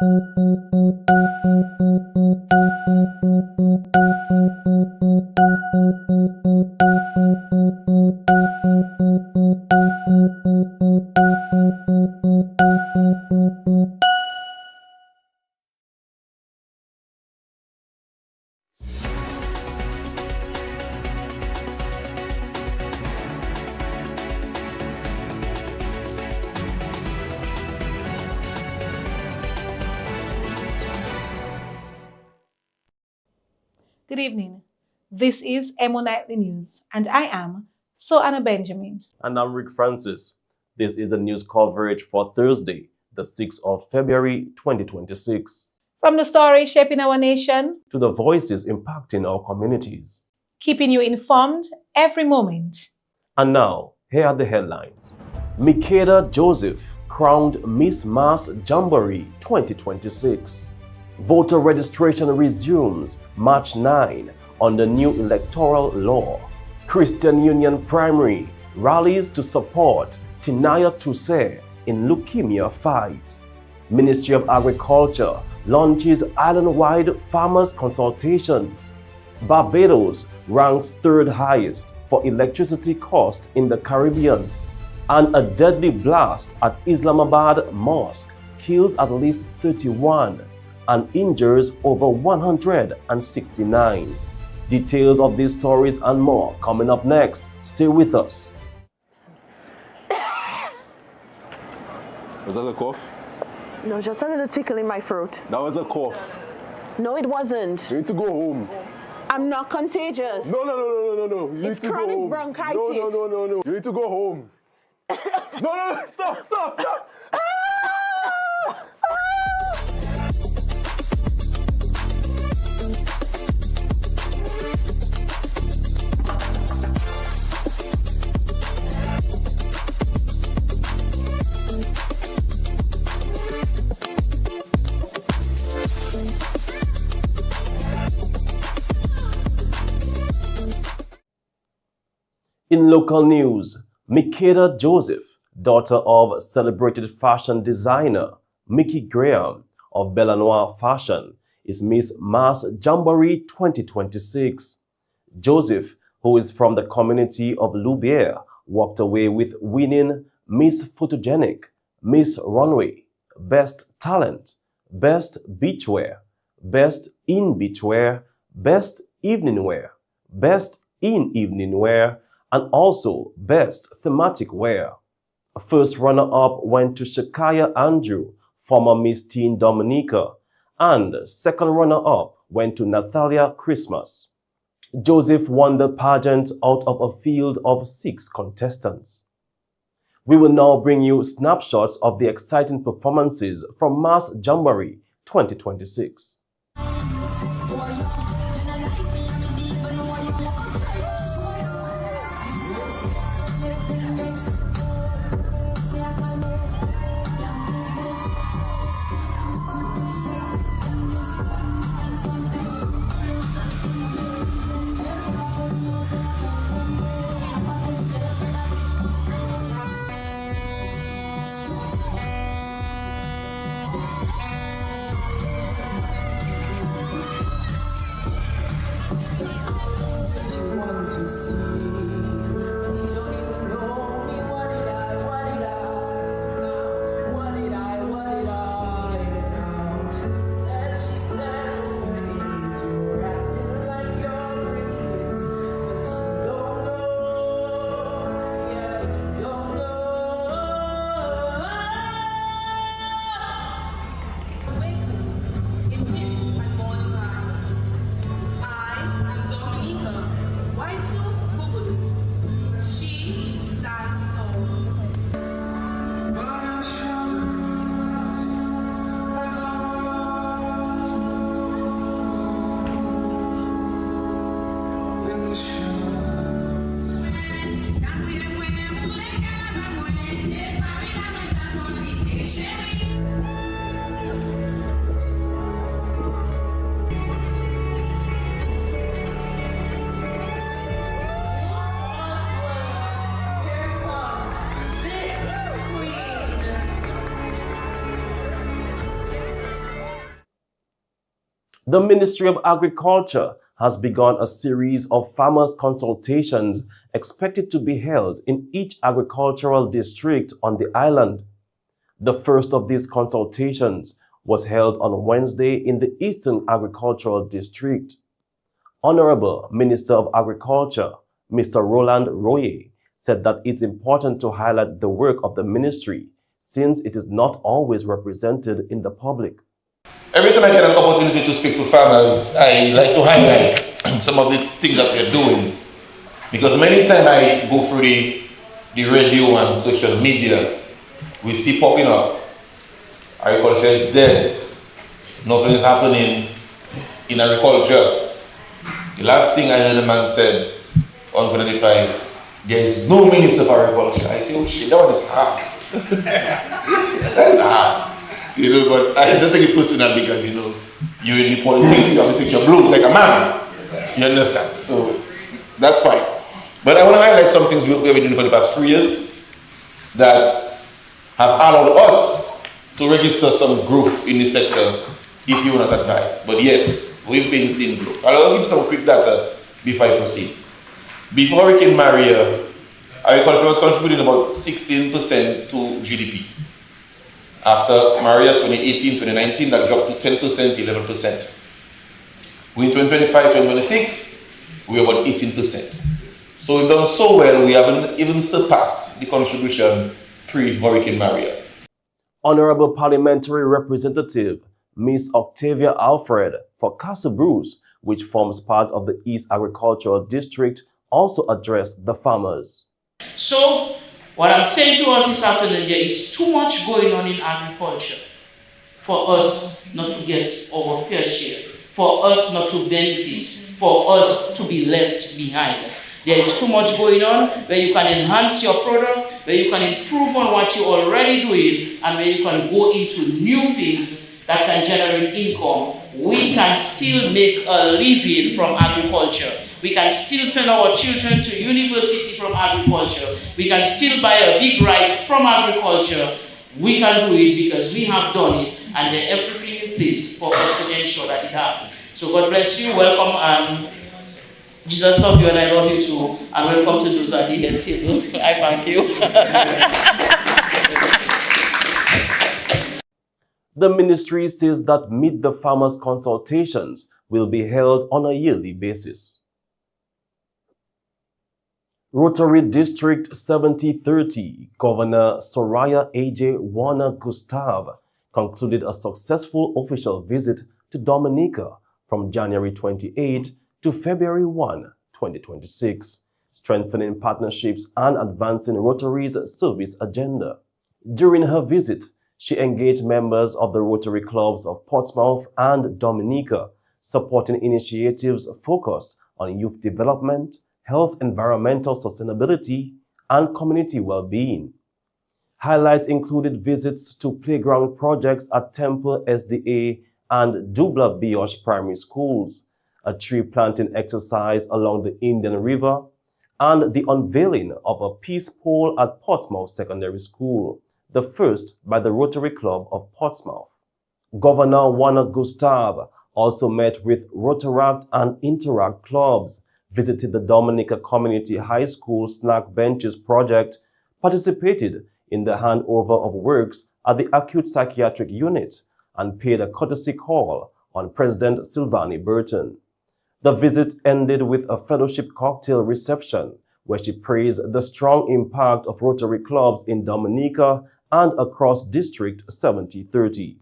Good evening. This is EmoNews, and I am Anna Benjamin. And I'm Rick Francis. This is a news coverage for Thursday, the 6th of February, 2026. From the story shaping our nation to the voices impacting our communities, keeping you informed every moment. And now, here are the headlines. Mikeda Joseph crowned Miss Mass Jamboree 2026. Voter registration resumes March 9 on the new electoral law. Christian Union Primary rallies to support Tinaya Tuse in leukemia fight. Ministry of Agriculture launches island-wide farmers consultations. Barbados ranks third highest for electricity cost in the Caribbean. And a deadly blast at Islamabad Mosque kills at least 31 and injures over 169. Details of these stories and more coming up next. Stay with us. Was that a cough? No, just a little tickle in my throat. That was a cough. No, it wasn't. You need to go home. I'm not contagious. No. You need to go home. It's chronic bronchitis. No. You need to go home. No. Stop. In local news, Mikeda Joseph, daughter of celebrated fashion designer Mickey Graham of Belanois Fashion, is Miss Mass Jamboree 2026. Joseph, who is from the community of Loubière, walked away with winning Miss Photogenic, Miss Runway, Best Talent, Best Beachwear, Best in Beachwear, Best Evening Wear, Best in Evening Wear, and also Best Thematic Wear. A first runner-up went to Shakaya Andrew, former Miss Teen Dominica, and second runner-up went to Natalia Christmas. Joseph won the pageant out of a field of 6 contestants. We will now bring you snapshots of the exciting performances from Mass Jamboree 2026. The Ministry of Agriculture has begun a series of farmers' consultations expected to be held in each agricultural district on the island. The first of these consultations was held on Wednesday in the Eastern Agricultural District. Honorable Minister of Agriculture, Mr. Roland Royer, said that it's important to highlight the work of the ministry since it is not always represented in the public. Every time I get an opportunity to speak to farmers, I like to highlight some of the things that we're doing. Because many times I go through the radio and social media, we see popping up, agriculture is dead, nothing is happening in agriculture. The last thing I heard a man said on Grenada, there is no minister for agriculture. I say, oh shit, that one is hard. That is hard. You know, but I don't take it personal because, you know, you're in the politics, you have to take your blows like a man. You understand? So, that's fine. But I want to highlight some things we've been doing for the past 3 years that have allowed us to register some growth in the sector if you want to advise. But yes, we've been seeing growth. I'll give some quick data before I proceed. Before Hurricane Maria, agriculture was contributing about 16% to GDP. After Maria 2018-2019, that dropped to 10%, 11%. We in 2025-2026, we're about 18%. So we've done so well, we haven't even surpassed the contribution pre-Hurricane Maria. Honorable Parliamentary Representative Miss Octavia Alfred for Castle Bruce, which forms part of the East Agricultural District, also addressed the farmers. So, what I'm saying to us this afternoon, there is too much going on in agriculture for us not to get our fair share, for us not to benefit, for us to be left behind. There is too much going on where you can enhance your product, where you can improve on what you're already doing, and where you can go into new things that can generate income. We can still make a living from agriculture. We can still send our children to university from agriculture. We can still buy a big ride from agriculture. We can do it because we have done it, and there's everything in place for us to ensure that it happens. So God bless you. Welcome, and Jesus love you, and I love you too. And welcome to those at the head table. I thank you. The ministry says that Meet the Farmers consultations will be held on a yearly basis. Rotary District 7030 Governor Soraya A.J. Warner Gustav concluded a successful official visit to Dominica from January 28 to February 1, 2026, strengthening partnerships and advancing Rotary's service agenda. During her visit, she engaged members of the Rotary clubs of Portsmouth and Dominica, supporting initiatives focused on youth development, health, environmental sustainability, and community well-being. Highlights included visits to playground projects at Temple SDA and Dubla Biosh primary schools, a tree planting exercise along the Indian River, and the unveiling of a peace pole at Portsmouth Secondary School, the first by the Rotary Club of Portsmouth. Governor Warner Gustav also met with Rotaract and Interact clubs, visited the Dominica Community High School Snack Benches project, participated in the handover of works at the Acute Psychiatric Unit, and paid a courtesy call on President Silvani Burton. The visit ended with a fellowship cocktail reception, where she praised the strong impact of Rotary clubs in Dominica and across District 7030.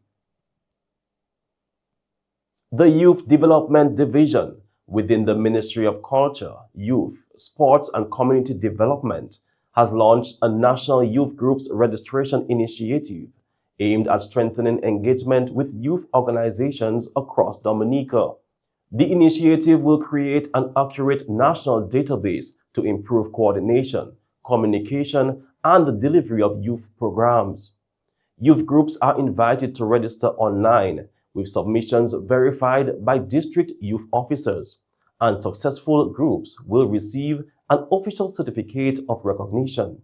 The Youth Development Division within the Ministry of Culture, Youth, Sports and Community Development has launched a National Youth Groups Registration Initiative aimed at strengthening engagement with youth organizations across Dominica. The initiative will create an accurate national database to improve coordination, communication, and the delivery of youth programs. Youth groups are invited to register online, with submissions verified by district youth officers, and successful groups will receive an official certificate of recognition.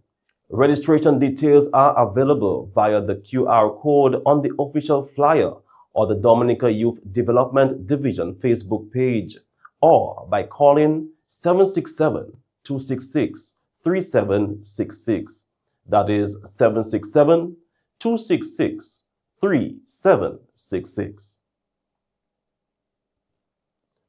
Registration details are available via the QR code on the official flyer or the Dominica Youth Development Division Facebook page, or by calling 767-266-3766. That is 767-266-3766.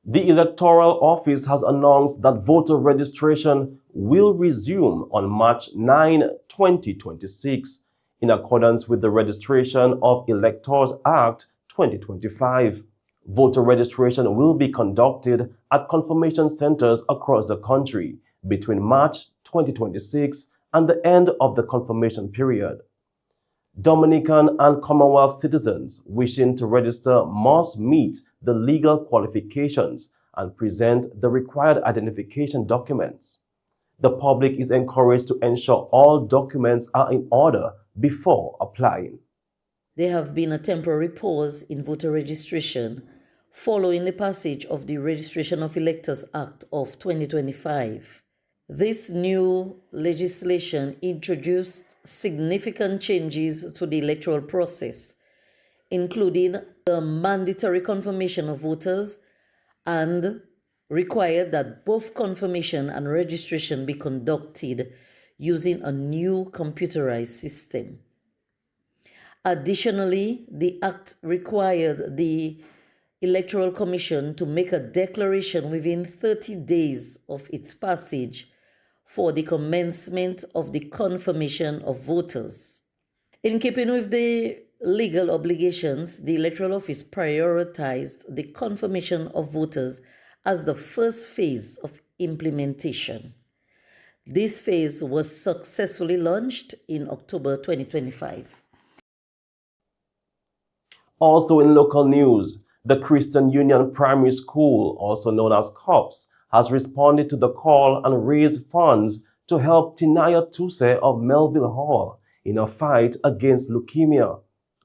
The Electoral Office has announced that voter registration will resume on March 9, 2026, in accordance with the Registration of Electors Act 2025. Voter registration will be conducted at confirmation centers across the country between March 2026 and the end of the confirmation period. Dominican and Commonwealth citizens wishing to register must meet the legal qualifications and present the required identification documents. The public is encouraged to ensure all documents are in order before applying. There have been a temporary pause in voter registration following the passage of the Registration of Electors Act of 2025. This new legislation introduced significant changes to the electoral process, including the mandatory confirmation of voters, and required that both confirmation and registration be conducted using a new computerized system. Additionally, the Act required the Electoral Commission to make a declaration within 30 days of its passage for the commencement of the confirmation of voters. In keeping with the legal obligations, the Electoral Office prioritized the confirmation of voters as the first phase of implementation. This phase was successfully launched in October 2025. Also in local news, the Christian Union Primary School, also known as COPS, has responded to the call and raised funds to help Tinaya Tuse of Melville Hall in her fight against leukemia.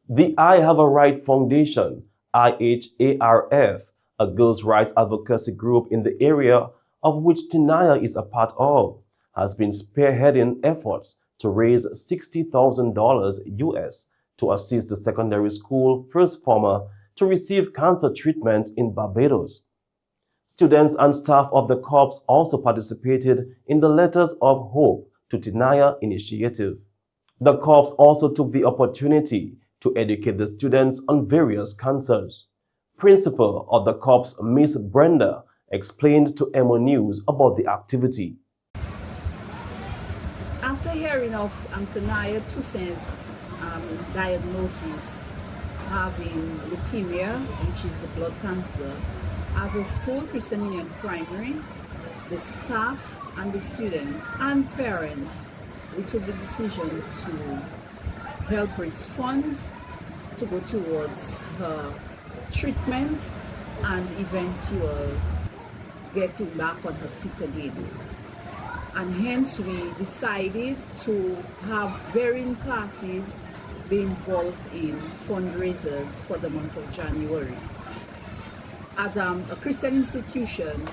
The I Have a Right Foundation, IHARF, a girls' rights advocacy group in the area of which Tinaya is a part of, has been spearheading efforts to raise $60,000 US to assist the secondary school first former to receive cancer treatment in Barbados. Students and staff of the corps also participated in the Letters of Hope to Tinaya initiative. The corps also took the opportunity to educate the students on various cancers. Principal of the corps, Miss Brenda, explained to EmoNews about the activity. After hearing of Tinaya Tuse's diagnosis, having leukemia, which is a blood cancer, as a school, Christian Union Primary, the staff and the students and parents, we took the decision to help raise funds to go towards her treatment and eventual getting back on her feet again. And hence we decided to have varying classes be involved in fundraisers for the month of January. As a Christian institution,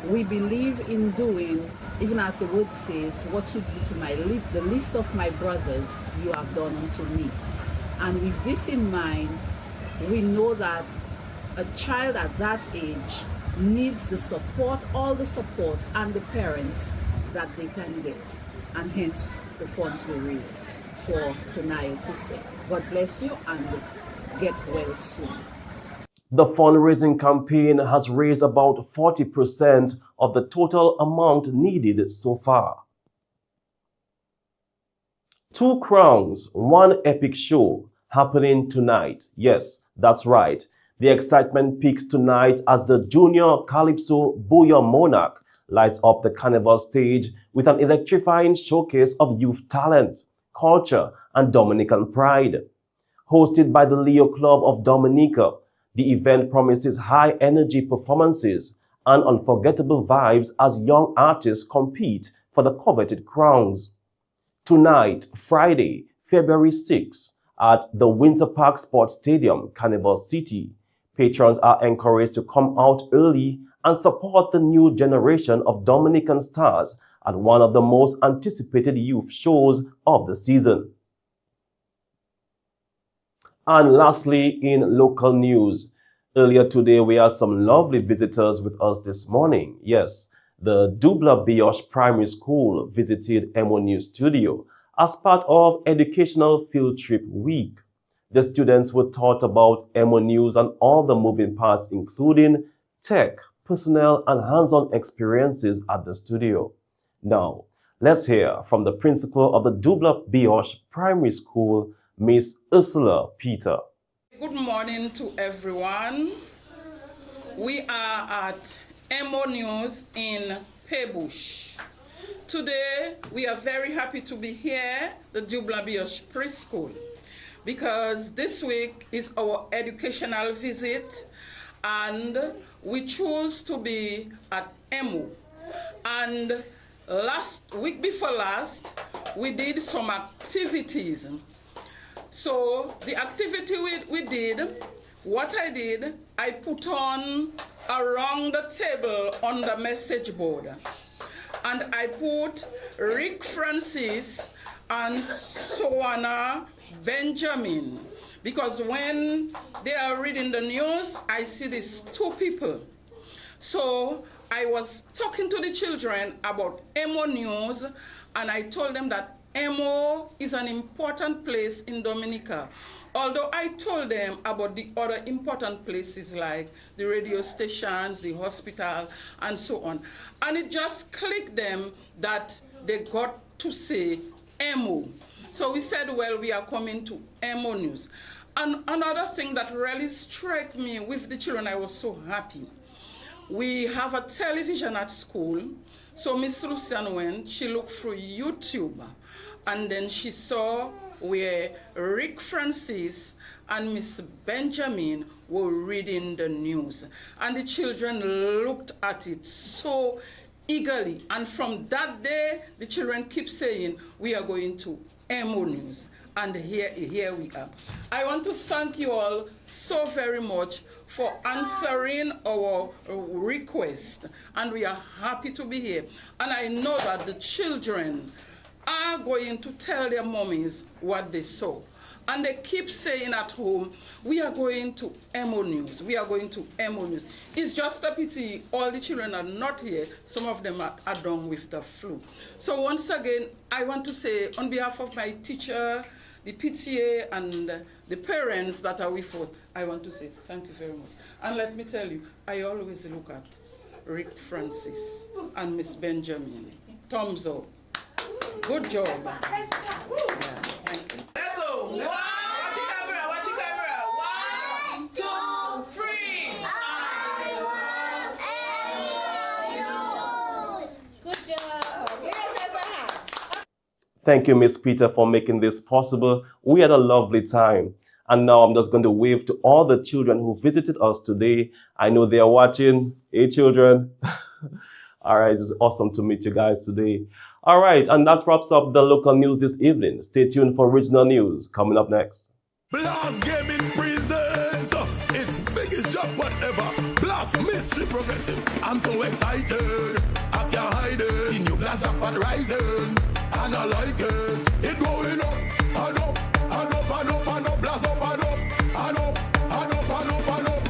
we believe in doing, even as the word says, what you do to the least of my brothers, you have done unto me. And with this in mind, we know that a child at that age needs the support, all the support, and the parents that they can get. And hence, the funds were raised for Tinaya Tuse. God bless you and get well soon. The fundraising campaign has raised about 40% of the total amount needed so far. Two crowns, one epic show happening tonight. Yes, that's right. The excitement peaks tonight as the Junior Calypso Monarch lights up the carnival stage with an electrifying showcase of youth talent, culture, and Dominican pride. Hosted by the Leo Club of Dominica, the event promises high-energy performances and unforgettable vibes as young artists compete for the coveted crowns. Tonight, Friday, February 6, at the Winter Park Sports Stadium, Carnival City, patrons are encouraged to come out early and support the new generation of Dominican stars at one of the most anticipated youth shows of the season. And lastly, in local news, earlier today we had some lovely visitors with us this morning. Yes, the Dubla Bioche Primary School visited EmoNews studio as part of Educational Field Trip Week. The students were taught about EmoNews and all the moving parts, including tech, personnel, and hands-on experiences at the studio. Now, let's hear from the principal of the Dubla Bioche Primary School, Miss Ursula Peter. Good morning to everyone. We are at EmoNews in Pebush. Today, we are very happy to be here, the Dubla Bioche Preschool, because this week is our educational visit and we choose to be at Emo. And week before last, we did some activities. So the activity we did, what I did, I put on around the table on the message board. And I put Rick Francis and Soana Benjamin. Because when they are reading the news, I see these two people. So I was talking to the children about EmoNews, and I told them that Emo is an important place in Dominica. Although I told them about the other important places like the radio stations, the hospital, and so on. And it just clicked them that they got to say Emo. So we said, well, we are coming to EmoNews. And another thing that really struck me with the children, I was so happy. We have a television at school. So Miss Lucian went, she looked through YouTube, and then she saw where Rick Francis and Miss Benjamin were reading the news. And the children looked at it so eagerly. And from that day, the children keep saying, we are going to EmoNews. And here we are. I want to thank you all so very much for answering our request. And we are happy to be here. And I know that the children are going to tell their mommies what they saw. And they keep saying at home, we are going to EmoNews, we are going to EmoNews. It's just a pity all the children are not here. Some of them are down with the flu. So once again, I want to say on behalf of my teacher, the PTA, and the parents that are with us, I want to say thank you very much. And let me tell you, I always look at Rick Francis and Miss Benjamin. Thumbs up. Good job. Yeah, thank you. Let's go. Watch your camera. Watch your camera. 1, 2, 3. Good job. Yes, Thank you, Miss Peter, for making this possible. We had a lovely time. And now I'm just going to wave to all the children who visited us today. I know they are watching. Hey, children. All right, it's awesome to meet you guys today. All right, and that wraps up the local news this evening. Stay tuned for regional news coming up next. Blast Gaming presents its biggest job whatever. Blast Mystery Progressive. I'm so excited. I can't hide it. The new Blast up and rising. And I like it. It going up and up and up and up and up. Blast up and up and up and up and up and up.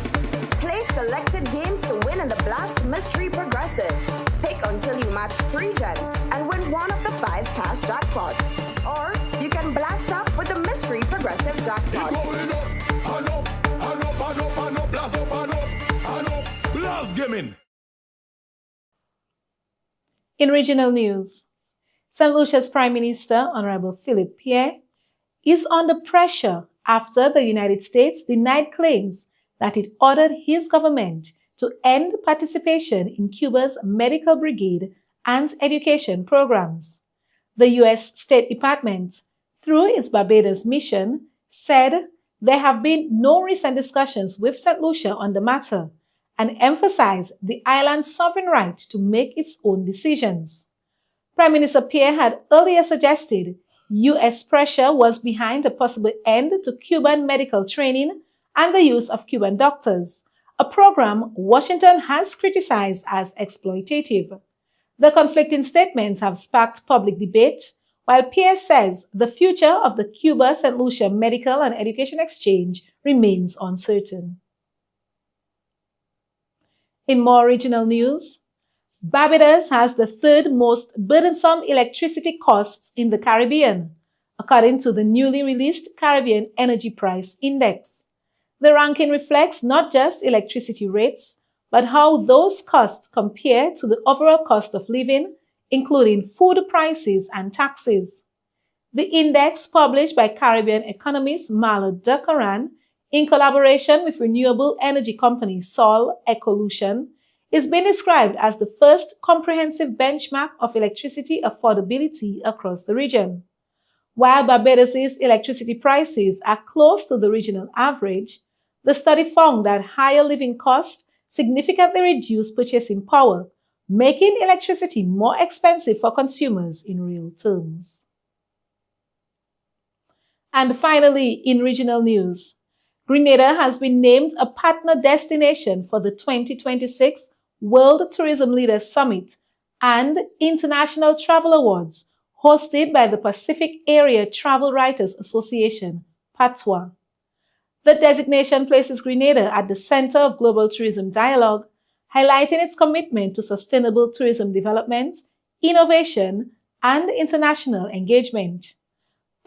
Play selected games to win in the Blast Mystery Progressive. Pick until you match 3 gems and win one of the 5 cash jackpots. Or you can blast up with the Mystery Progressive jackpot. It going up and up and up and up and up. Blast up and up and up. Blast Gaming. In regional news, St. Lucia's Prime Minister, Honorable Philip Pierre, is under pressure after the United States denied claims that it ordered his government to end participation in Cuba's medical brigade and education programs. The U.S. State Department, through its Barbados mission, said there have been no recent discussions with St. Lucia on the matter and emphasized the island's sovereign right to make its own decisions. Prime Minister Pierre had earlier suggested U.S. pressure was behind a possible end to Cuban medical training and the use of Cuban doctors, a program Washington has criticized as exploitative. The conflicting statements have sparked public debate while Pierre says the future of the Cuba-St. Lucia Medical and Education Exchange remains uncertain. In more regional news, Barbados has the third most burdensome electricity costs in the Caribbean, according to the newly released Caribbean Energy Price Index. The ranking reflects not just electricity rates, but how those costs compare to the overall cost of living, including food prices and taxes. The index, published by Caribbean economist Marla Ducaran in collaboration with renewable energy company Sol Ecolution, is being described as the first comprehensive benchmark of electricity affordability across the region. While Barbados' electricity prices are close to the regional average, the study found that higher living costs significantly reduce purchasing power, making electricity more expensive for consumers in real terms. And finally, in regional news, Grenada has been named a partner destination for the 2026 World Tourism Leaders Summit and International Travel Awards, hosted by the Pacific Area Travel Writers Association, PATWA. The designation places Grenada at the center of global tourism dialogue, highlighting its commitment to sustainable tourism development, innovation, and international engagement.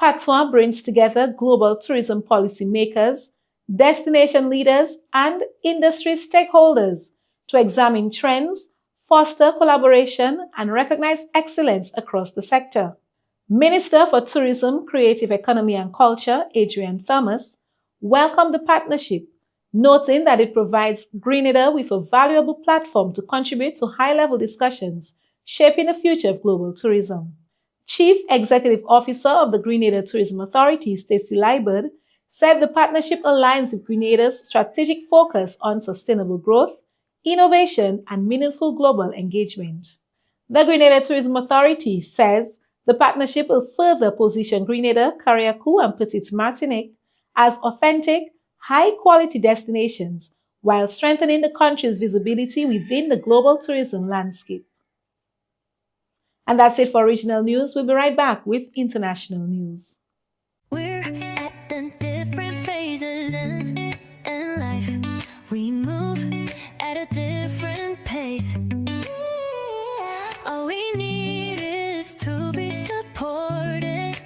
PATWA brings together global tourism policymakers, destination leaders, and industry stakeholders to examine trends, foster collaboration, and recognize excellence across the sector. Minister for Tourism, Creative Economy and Culture, Adrian Thomas, welcomed the partnership, noting that it provides Grenada with a valuable platform to contribute to high-level discussions shaping the future of global tourism. Chief Executive Officer of the Grenada Tourism Authority, Stacey Liebert, said the partnership aligns with Grenada's strategic focus on sustainable growth, innovation, and meaningful global engagement. The Grenada Tourism Authority says the partnership will further position Grenada, Carriacou, and Petite Martinique as authentic, high-quality destinations while strengthening the country's visibility within the global tourism landscape. And that's it for regional news. We'll be right back with international news. We're at the different phases in life. We move at a different pace. All we need is to be supported.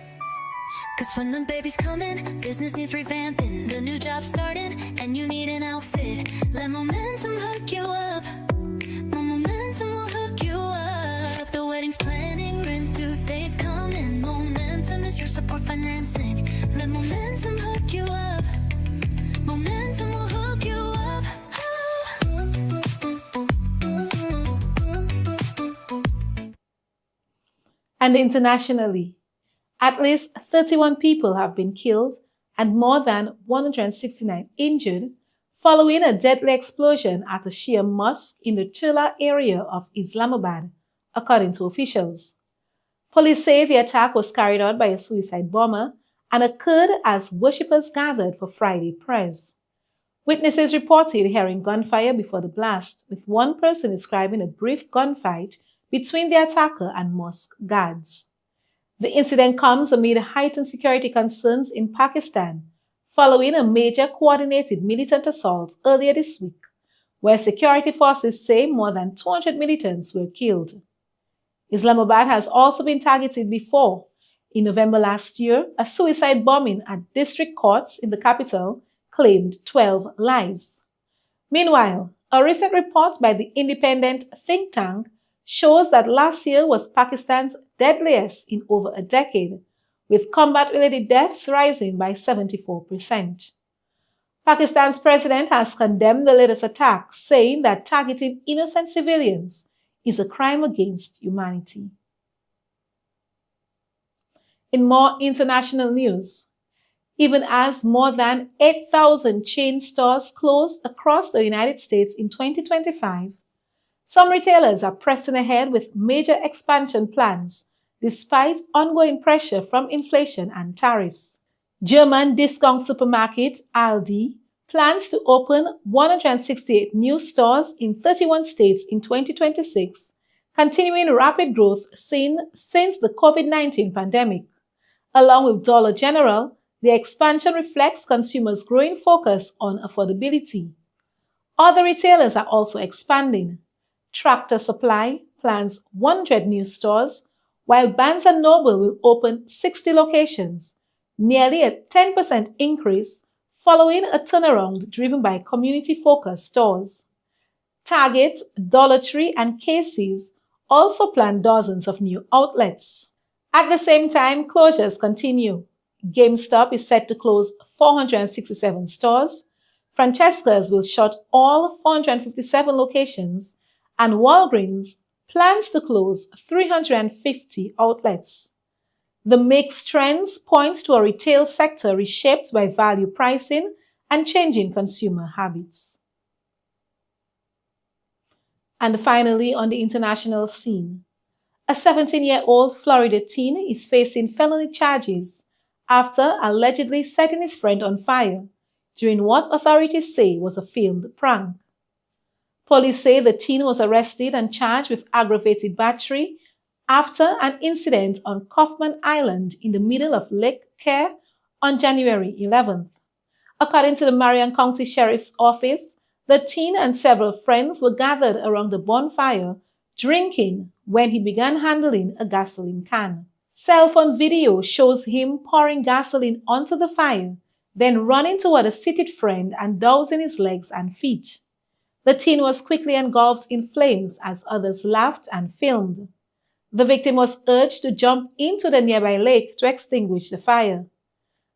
Cause when the baby's coming, business needs revamping, the new job starting, and you need an outfit. Let momentum hook you up. My momentum will hook you up. The wedding's planning, rent due dates coming. Momentum is your support financing. Let momentum hook you up. Momentum will hook you up. And internationally, at least 31 people have been killed and more than 169 injured following a deadly explosion at a Shia mosque in the Turla area of Islamabad, according to officials. Police say the attack was carried out by a suicide bomber and occurred as worshippers gathered for Friday prayers. Witnesses reported hearing gunfire before the blast, with one person describing a brief gunfight between the attacker and mosque guards. The incident comes amid heightened security concerns in Pakistan, following a major coordinated militant assault earlier this week, where security forces say more than 200 militants were killed. Islamabad has also been targeted before. In November last year, a suicide bombing at district courts in the capital claimed 12 lives. Meanwhile, a recent report by the independent think tank shows that last year was Pakistan's deadliest in over a decade, with combat-related deaths rising by 74%. Pakistan's president has condemned the latest attack, saying that targeting innocent civilians is a crime against humanity. In more international news, even as more than 8,000 chain stores closed across the United States in 2025, some retailers are pressing ahead with major expansion plans despite ongoing pressure from inflation and tariffs. German discount supermarket Aldi plans to open 168 new stores in 31 states in 2026, continuing rapid growth seen since the COVID-19 pandemic. Along with Dollar General, the expansion reflects consumers' growing focus on affordability. Other retailers are also expanding. Tractor Supply plans 100 new stores, while Barnes & Noble will open 60 locations, nearly a 10% increase following a turnaround driven by community-focused stores. Target, Dollar Tree, and Casey's also plan dozens of new outlets. At the same time, closures continue. GameStop is set to close 467 stores, Francesca's will shut all 457 locations, and Walgreens plans to close 350 outlets. The mixed trends point to a retail sector reshaped by value pricing and changing consumer habits. And finally, on the international scene, a 17-year-old Florida teen is facing felony charges after allegedly setting his friend on fire during what authorities say was a filmed prank. Police say the teen was arrested and charged with aggravated battery after an incident on Kaufman Island in the middle of Lake Kerr on January 11th. According to the Marion County Sheriff's Office, the teen and several friends were gathered around the bonfire drinking when he began handling a gasoline can. Cell phone video shows him pouring gasoline onto the fire, then running toward a seated friend and dousing his legs and feet. The teen was quickly engulfed in flames as others laughed and filmed. The victim was urged to jump into the nearby lake to extinguish the fire.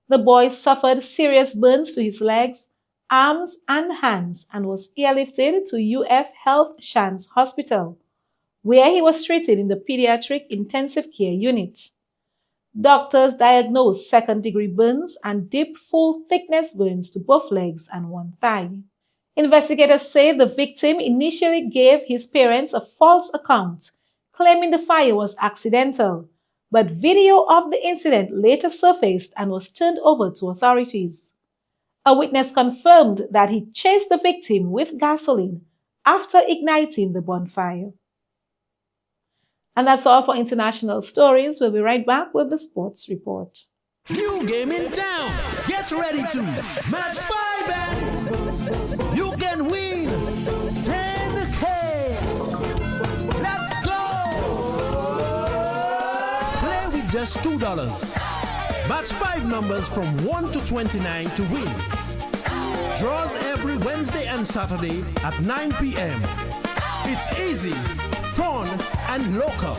The boy suffered serious burns to his legs, arms, and hands and was airlifted to UF Health Shands Hospital, where he was treated in the pediatric intensive care unit. Doctors diagnosed second-degree burns and deep full-thickness burns to both legs and one thigh. Investigators say the victim initially gave his parents a false account, claiming the fire was accidental, but video of the incident later surfaced and was turned over to authorities. A witness confirmed that he chased the victim with gasoline after igniting the bonfire. And that's all for international stories. We'll be right back with the sports report. New game in town. Get ready to match 5 and you can win 10K. Let's go. Play with just $2. Match 5 numbers from 1 to 29 to win. Draws every Wednesday and Saturday at 9 p.m. It's easy, fun, and local.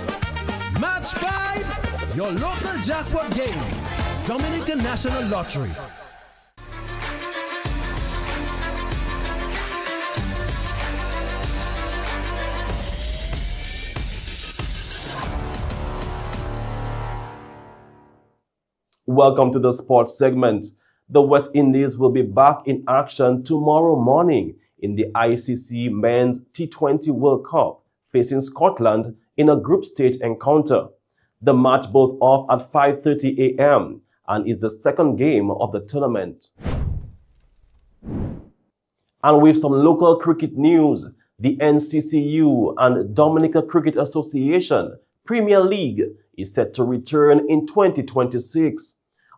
Match 5, your local jackpot game. Dominican National Lottery. Welcome to the sports segment. The West Indies will be back in action tomorrow morning in the ICC Men's T20 World Cup, facing Scotland in a group stage encounter. The match goes off at 5:30 a.m. and is the second game of the tournament. And with some local cricket news, the NCCU and Dominica Cricket Association Premier League is set to return in 2026.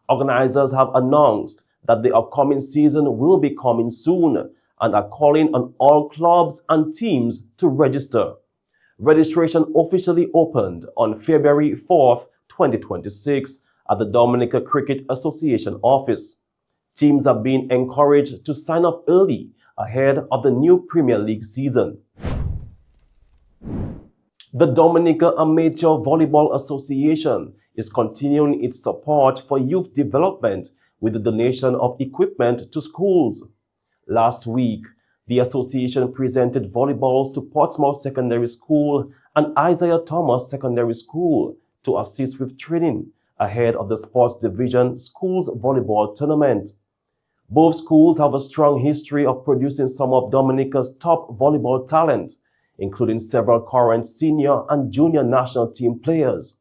Organizers have announced that the upcoming season will be coming soon and are calling on all clubs and teams to register. Registration officially opened on February 4th, 2026 at the Dominica Cricket Association office. Teams are being encouraged to sign up early ahead of the new Premier League season. The Dominica Amateur Volleyball Association is continuing its support for youth development with the donation of equipment to schools. Last week, the association presented volleyballs to Portsmouth Secondary School and Isaiah Thomas Secondary School to assist with training ahead of the Sports Division Schools Volleyball Tournament. Both schools have a strong history of producing some of Dominica's top volleyball talent, including several current senior and junior national team players.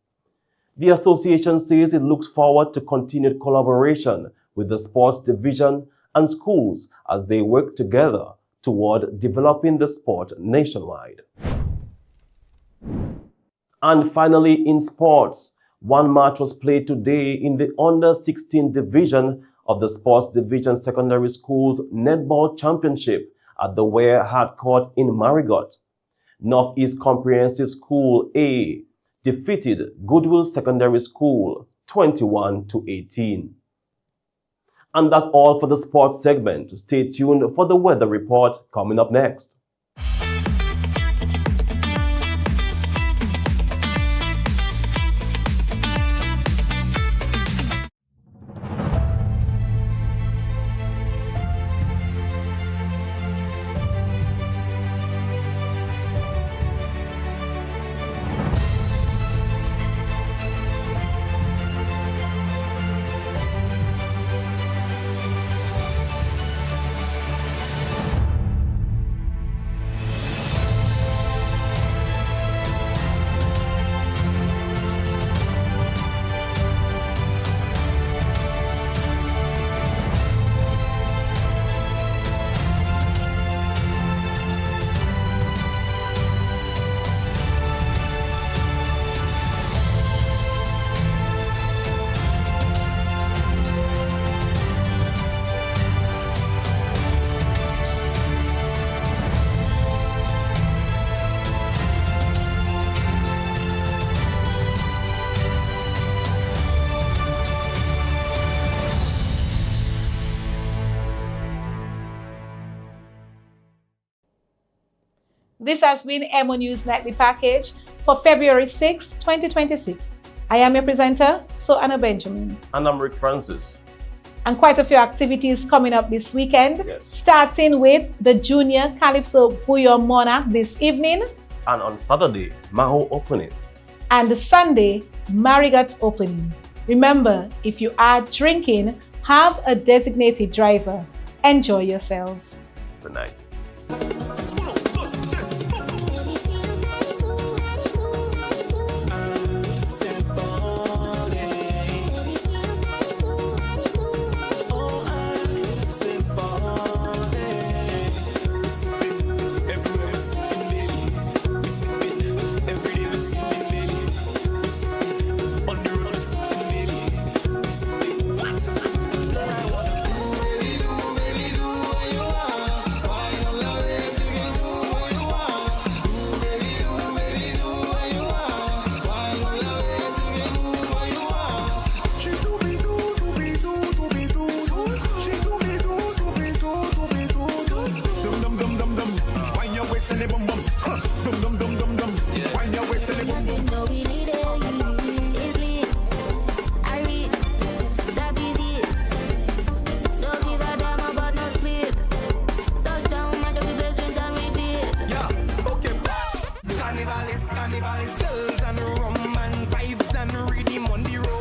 The association says it looks forward to continued collaboration with the Sports Division and schools as they work together toward developing the sport nationwide. And finally, in sports, one match was played today in the under-16 division of the Sports Division Secondary Schools Netball Championship at the Ware Hard Court in Marigot. Northeast Comprehensive School A defeated Goodwill Secondary School 21-18. And that's all for the sports segment. Stay tuned for the weather report coming up next. This has been EmoNews Nightly Package for February 6, 2026. I am your presenter, Anna Benjamin. And I'm Rick Francis. And quite a few activities coming up this weekend, Yes. starting with the Junior Calypso Monarch this evening, And on Saturday, Maho opening. and the Sunday, Marigot opening. Remember, if you are drinking, have a designated driver. Enjoy yourselves. Good night. Carnivalist, girls and rum and vibes and rhythm on the road.